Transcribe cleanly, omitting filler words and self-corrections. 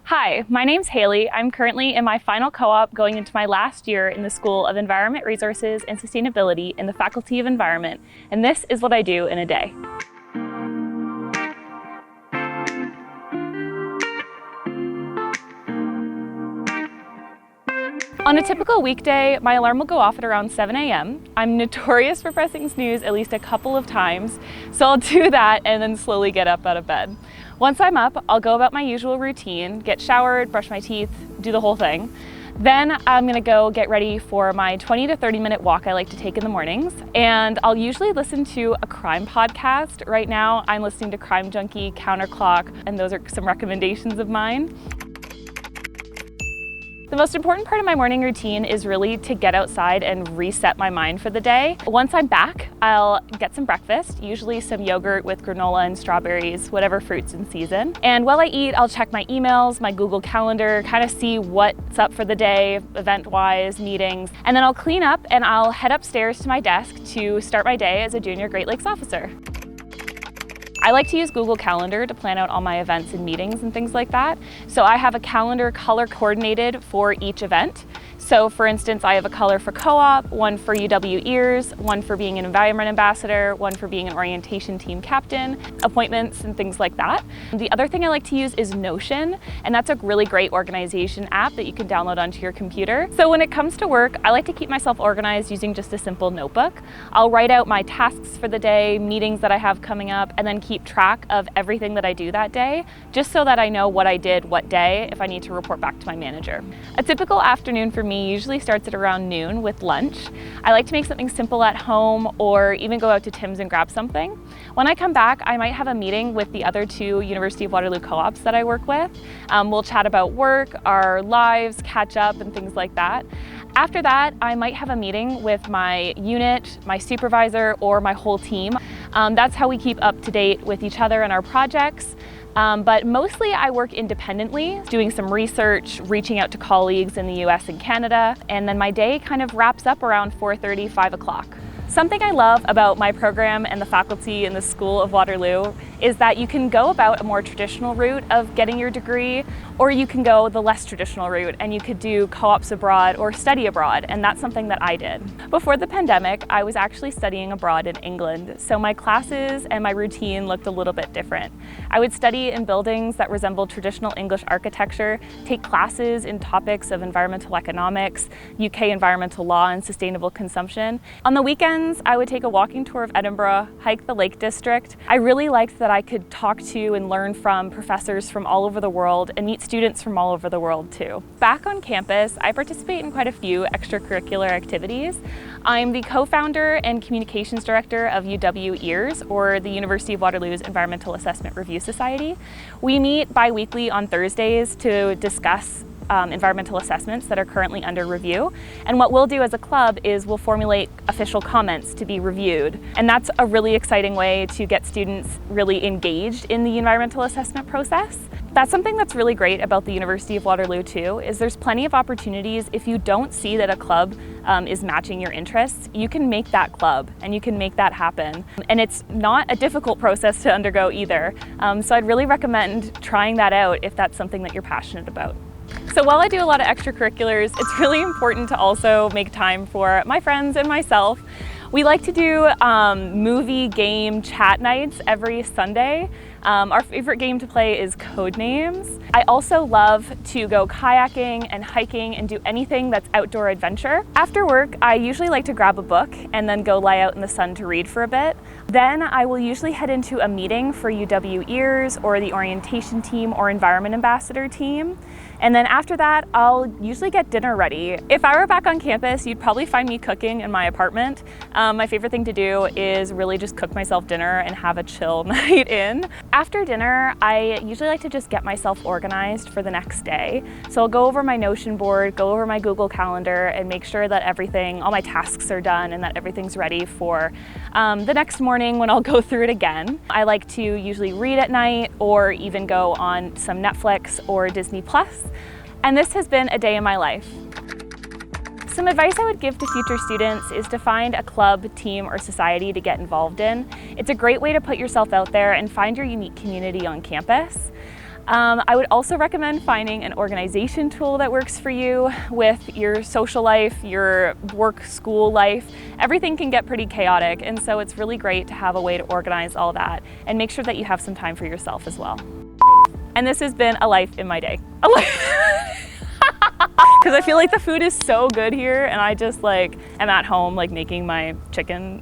Hi, my name's Hayley. I'm currently in my final co-op going into my last year in the School of Environment Resources and Sustainability in the Faculty of Environment, and this is what I do in a day. On a typical weekday, my alarm will go off at around 7 a.m. I'm notorious for pressing snooze at least a couple of times, so I'll do that and then slowly get up out of bed. Once I'm up, I'll go about my usual routine, get showered, brush my teeth, do the whole thing. Then I'm gonna go get ready for my 20 to 30 minute walk I like to take in the mornings. And I'll usually listen to a crime podcast. Right now, I'm listening to Crime Junkie, Counterclock, and those are some recommendations of mine. The most important part of my morning routine is really to get outside and reset my mind for the day. Once I'm back, I'll get some breakfast, usually some yogurt with granola and strawberries, whatever fruit's in season. And while I eat, I'll check my emails, my Google Calendar, kind of see what's up for the day, event-wise, meetings. And then I'll clean up and I'll head upstairs to my desk to start my day as a junior Great Lakes officer. I like to use Google Calendar to plan out all my events and meetings and things like that. So I have a calendar color coordinated for each event. So for instance, I have a color for co-op, one for UW EARS, one for being an environment ambassador, one for being an orientation team captain, appointments and things like that. The other thing I like to use is Notion, and that's a really great organization app that you can download onto your computer. So when it comes to work, I like to keep myself organized using just a simple notebook. I'll write out my tasks for the day, meetings that I have coming up, and then keep track of everything that I do that day, just so that I know what I did what day if I need to report back to my manager. A typical afternoon for me usually starts at around noon with lunch. I like to make something simple at home or even go out to Tim's and grab something. When I come back, I might have a meeting with the other two University of Waterloo co-ops that I work with. We'll chat about work, our lives, catch up, and things like that. After that, I might have a meeting with my unit, my supervisor, or my whole team. That's how we keep up to date with each other and our projects. But mostly I work independently, doing some research, reaching out to colleagues in the US and Canada, and then my day kind of wraps up around 4:30, 5 o'clock. Something I love about my program and the faculty in the School of Waterloo is that you can go about a more traditional route of getting your degree, or you can go the less traditional route and you could do co-ops abroad or study abroad, and that's something that I did. Before the pandemic, I was actually studying abroad in England, so my classes and my routine looked a little bit different. I would study in buildings that resembled traditional English architecture, take classes in topics of environmental economics, UK environmental law, and sustainable consumption. On the weekends, I would take a walking tour of Edinburgh, hike the Lake District. I really liked that I could talk to and learn from professors from all over the world and meet students from all over the world too. Back on campus, I participate in quite a few extracurricular activities. I'm the co-founder and communications director of UW EARS, or the University of Waterloo's Environmental Assessment Review Society. We meet bi-weekly on Thursdays to discuss environmental assessments that are currently under review. And what we'll do as a club is we'll formulate official comments to be reviewed. And that's a really exciting way to get students really engaged in the environmental assessment process. That's something that's really great about the University of Waterloo too, is there's plenty of opportunities. If you don't see that a club is matching your interests, you can make that club and you can make that happen. And it's not a difficult process to undergo either. So I'd really recommend trying that out if that's something that you're passionate about. So while I do a lot of extracurriculars, it's really important to also make time for my friends and myself. We like to do movie, game, chat nights every Sunday. Our favorite game to play is Codenames. I also love to go kayaking and hiking and do anything that's outdoor adventure. After work, I usually like to grab a book and then go lie out in the sun to read for a bit. Then I will usually head into a meeting for UW EARS or the orientation team or environment ambassador team. And then after that, I'll usually get dinner ready. If I were back on campus, you'd probably find me cooking in my apartment. My favorite thing to do is really just cook myself dinner and have a chill night in. After dinner, I usually like to just get myself organized for the next day. So I'll go over my Notion board, go over my Google Calendar, and make sure that all my tasks are done and that everything's ready for the next morning when I'll go through it again. I like to usually read at night or even go on some Netflix or Disney Plus. And this has been a day in my life. Some advice I would give to future students is to find a club, team, or society to get involved in. It's a great way to put yourself out there and find your unique community on campus. I would also recommend finding an organization tool that works for you with your social life, your work, school life. Everything can get pretty chaotic, and so it's really great to have a way to organize all that and make sure that you have some time for yourself as well. And this has been a life in my day. Because I feel like the food is so good here, and I just like am at home like making my chicken